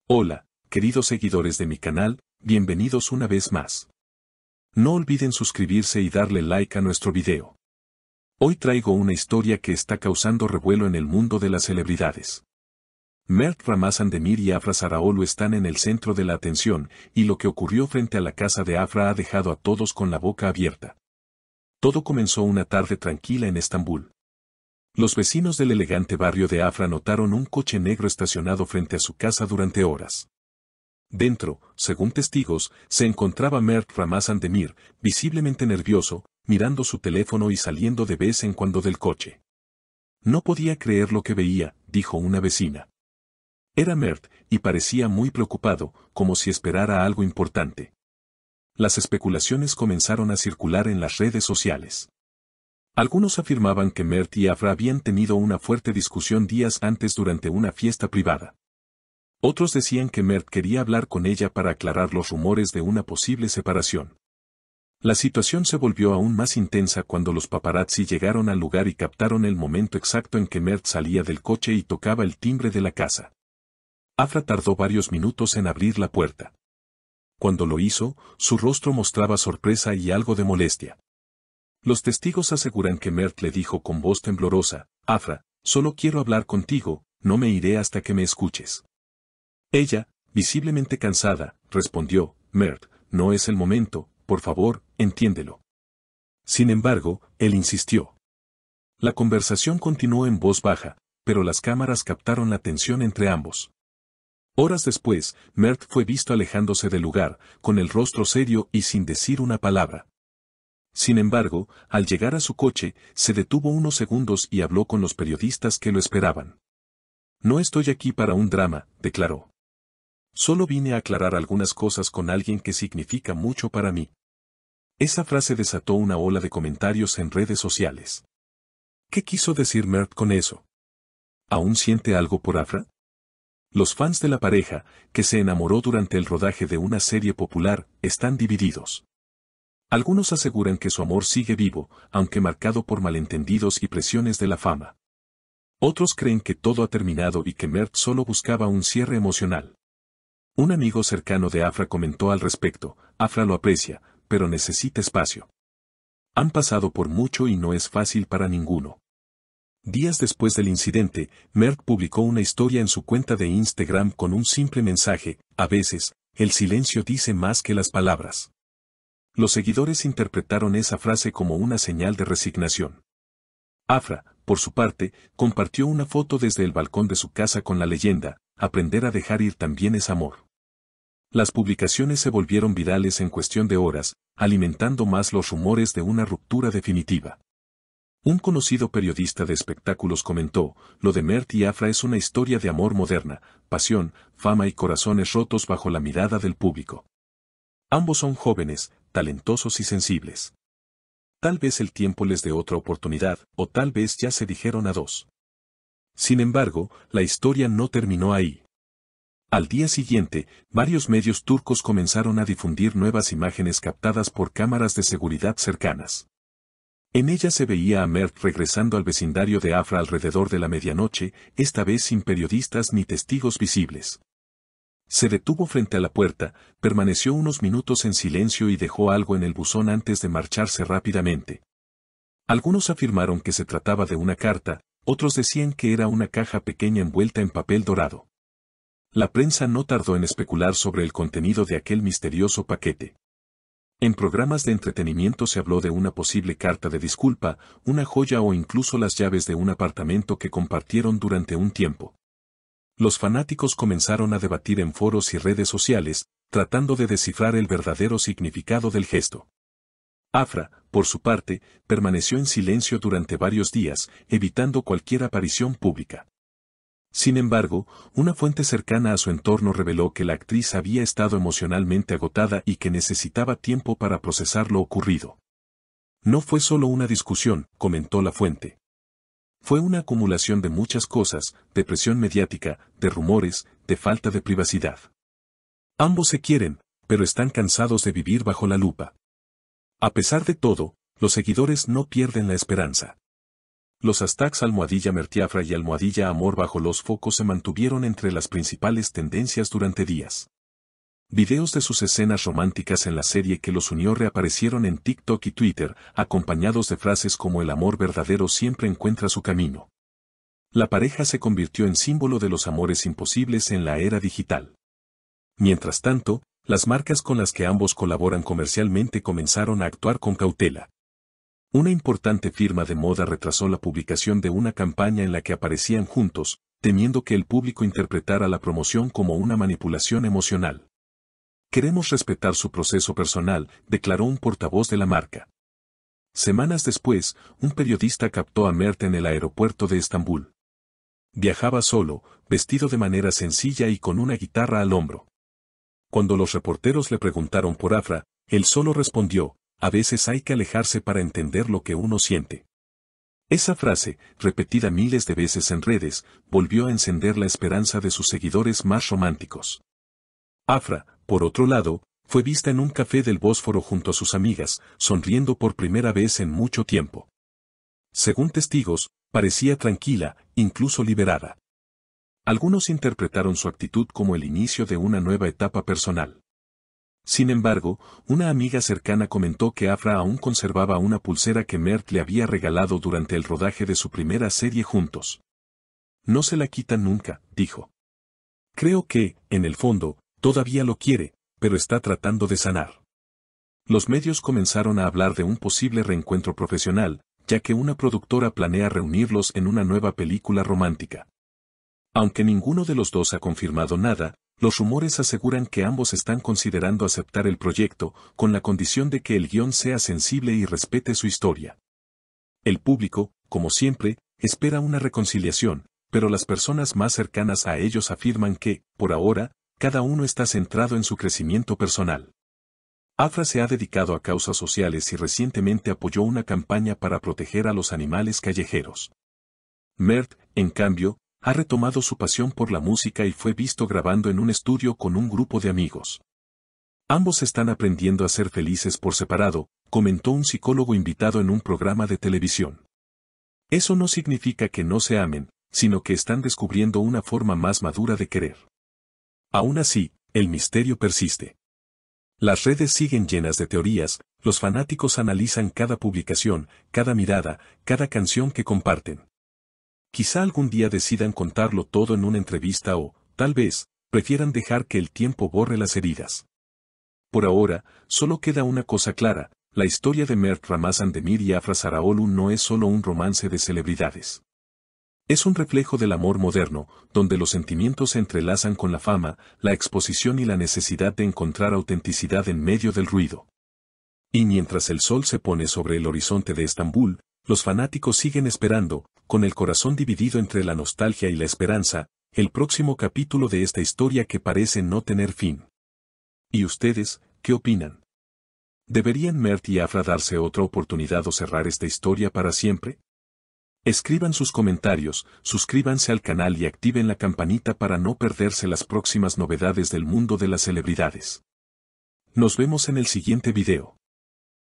Hola, queridos seguidores de mi canal, bienvenidos una vez más. No olviden suscribirse y darle like a nuestro video. Hoy traigo una historia que está causando revuelo en el mundo de las celebridades. Mert Ramazan Demir y Afra Zaraolu están en el centro de la atención, y lo que ocurrió frente a la casa de Afra ha dejado a todos con la boca abierta. Todo comenzó una tarde tranquila en Estambul. Los vecinos del elegante barrio de Afra notaron un coche negro estacionado frente a su casa durante horas. Dentro, según testigos, se encontraba Mert Ramazan Demir, visiblemente nervioso, mirando su teléfono y saliendo de vez en cuando del coche. No podía creer lo que veía, dijo una vecina. Era Mert, y parecía muy preocupado, como si esperara algo importante. Las especulaciones comenzaron a circular en las redes sociales. Algunos afirmaban que Mert y Afra habían tenido una fuerte discusión días antes durante una fiesta privada. Otros decían que Mert quería hablar con ella para aclarar los rumores de una posible separación. La situación se volvió aún más intensa cuando los paparazzi llegaron al lugar y captaron el momento exacto en que Mert salía del coche y tocaba el timbre de la casa. Afra tardó varios minutos en abrir la puerta. Cuando lo hizo, su rostro mostraba sorpresa y algo de molestia. Los testigos aseguran que Mert le dijo con voz temblorosa: «Afra, solo quiero hablar contigo, no me iré hasta que me escuches». Ella, visiblemente cansada, respondió: «Mert, no es el momento, por favor, entiéndelo». Sin embargo, él insistió. La conversación continuó en voz baja, pero las cámaras captaron la tensión entre ambos. Horas después, Mert fue visto alejándose del lugar, con el rostro serio y sin decir una palabra. Sin embargo, al llegar a su coche, se detuvo unos segundos y habló con los periodistas que lo esperaban. «No estoy aquí para un drama», declaró. «Solo vine a aclarar algunas cosas con alguien que significa mucho para mí». Esa frase desató una ola de comentarios en redes sociales. ¿Qué quiso decir Mert con eso? ¿Aún siente algo por Afra? Los fans de la pareja, que se enamoró durante el rodaje de una serie popular, están divididos. Algunos aseguran que su amor sigue vivo, aunque marcado por malentendidos y presiones de la fama. Otros creen que todo ha terminado y que Mert solo buscaba un cierre emocional. Un amigo cercano de Afra comentó al respecto: «Afra lo aprecia, pero necesita espacio. Han pasado por mucho y no es fácil para ninguno». Días después del incidente, Mert publicó una historia en su cuenta de Instagram con un simple mensaje: «A veces, el silencio dice más que las palabras». Los seguidores interpretaron esa frase como una señal de resignación. Afra, por su parte, compartió una foto desde el balcón de su casa con la leyenda: «Aprender a dejar ir también es amor». Las publicaciones se volvieron virales en cuestión de horas, alimentando más los rumores de una ruptura definitiva. Un conocido periodista de espectáculos comentó: «Lo de Mert y Afra es una historia de amor moderna, pasión, fama y corazones rotos bajo la mirada del público. Ambos son jóvenes, talentosos y sensibles. Tal vez el tiempo les dé otra oportunidad, o tal vez ya se dijeron adiós». Sin embargo, la historia no terminó ahí. Al día siguiente, varios medios turcos comenzaron a difundir nuevas imágenes captadas por cámaras de seguridad cercanas. En ellas se veía a Mert regresando al vecindario de Afra alrededor de la medianoche, esta vez sin periodistas ni testigos visibles. Se detuvo frente a la puerta, permaneció unos minutos en silencio y dejó algo en el buzón antes de marcharse rápidamente. Algunos afirmaron que se trataba de una carta, otros decían que era una caja pequeña envuelta en papel dorado. La prensa no tardó en especular sobre el contenido de aquel misterioso paquete. En programas de entretenimiento se habló de una posible carta de disculpa, una joya o incluso las llaves de un apartamento que compartieron durante un tiempo. Los fanáticos comenzaron a debatir en foros y redes sociales, tratando de descifrar el verdadero significado del gesto. Afra, por su parte, permaneció en silencio durante varios días, evitando cualquier aparición pública. Sin embargo, una fuente cercana a su entorno reveló que la actriz había estado emocionalmente agotada y que necesitaba tiempo para procesar lo ocurrido. «No fue solo una discusión», comentó la fuente. «Fue una acumulación de muchas cosas: de presión mediática, de rumores, de falta de privacidad. Ambos se quieren, pero están cansados de vivir bajo la lupa». A pesar de todo, los seguidores no pierden la esperanza. Los hashtags #Mert_Afra y #Amor bajo los focos se mantuvieron entre las principales tendencias durante días. Videos de sus escenas románticas en la serie que los unió reaparecieron en TikTok y Twitter, acompañados de frases como "el amor verdadero siempre encuentra su camino". La pareja se convirtió en símbolo de los amores imposibles en la era digital. Mientras tanto, las marcas con las que ambos colaboran comercialmente comenzaron a actuar con cautela. Una importante firma de moda retrasó la publicación de una campaña en la que aparecían juntos, temiendo que el público interpretara la promoción como una manipulación emocional. "Queremos respetar su proceso personal", declaró un portavoz de la marca. Semanas después, un periodista captó a Mert en el aeropuerto de Estambul. Viajaba solo, vestido de manera sencilla y con una guitarra al hombro. Cuando los reporteros le preguntaron por Afra, él solo respondió: "A veces hay que alejarse para entender lo que uno siente". Esa frase, repetida miles de veces en redes, volvió a encender la esperanza de sus seguidores más románticos. Afra, por otro lado, fue vista en un café del Bósforo junto a sus amigas, sonriendo por primera vez en mucho tiempo. Según testigos, parecía tranquila, incluso liberada. Algunos interpretaron su actitud como el inicio de una nueva etapa personal. Sin embargo, una amiga cercana comentó que Afra aún conservaba una pulsera que Mert le había regalado durante el rodaje de su primera serie juntos. "No se la quitan nunca", dijo. "Creo que, en el fondo, todavía lo quiere, pero está tratando de sanar". Los medios comenzaron a hablar de un posible reencuentro profesional, ya que una productora planea reunirlos en una nueva película romántica. Aunque ninguno de los dos ha confirmado nada, los rumores aseguran que ambos están considerando aceptar el proyecto, con la condición de que el guión sea sensible y respete su historia. El público, como siempre, espera una reconciliación, pero las personas más cercanas a ellos afirman que, por ahora, cada uno está centrado en su crecimiento personal. Afra se ha dedicado a causas sociales y recientemente apoyó una campaña para proteger a los animales callejeros. Mert, en cambio, ha retomado su pasión por la música y fue visto grabando en un estudio con un grupo de amigos. "Ambos están aprendiendo a ser felices por separado", comentó un psicólogo invitado en un programa de televisión. "Eso no significa que no se amen, sino que están descubriendo una forma más madura de querer". Aún así, el misterio persiste. Las redes siguen llenas de teorías, los fanáticos analizan cada publicación, cada mirada, cada canción que comparten. Quizá algún día decidan contarlo todo en una entrevista o, tal vez, prefieran dejar que el tiempo borre las heridas. Por ahora, solo queda una cosa clara: la historia de Mert Ramazandemir y Afra Sarıoğlu no es solo un romance de celebridades. Es un reflejo del amor moderno, donde los sentimientos se entrelazan con la fama, la exposición y la necesidad de encontrar autenticidad en medio del ruido. Y mientras el sol se pone sobre el horizonte de Estambul, los fanáticos siguen esperando, con el corazón dividido entre la nostalgia y la esperanza, el próximo capítulo de esta historia que parece no tener fin. ¿Y ustedes, qué opinan? ¿Deberían Mert y Afra darse otra oportunidad o cerrar esta historia para siempre? Escriban sus comentarios, suscríbanse al canal y activen la campanita para no perderse las próximas novedades del mundo de las celebridades. Nos vemos en el siguiente video.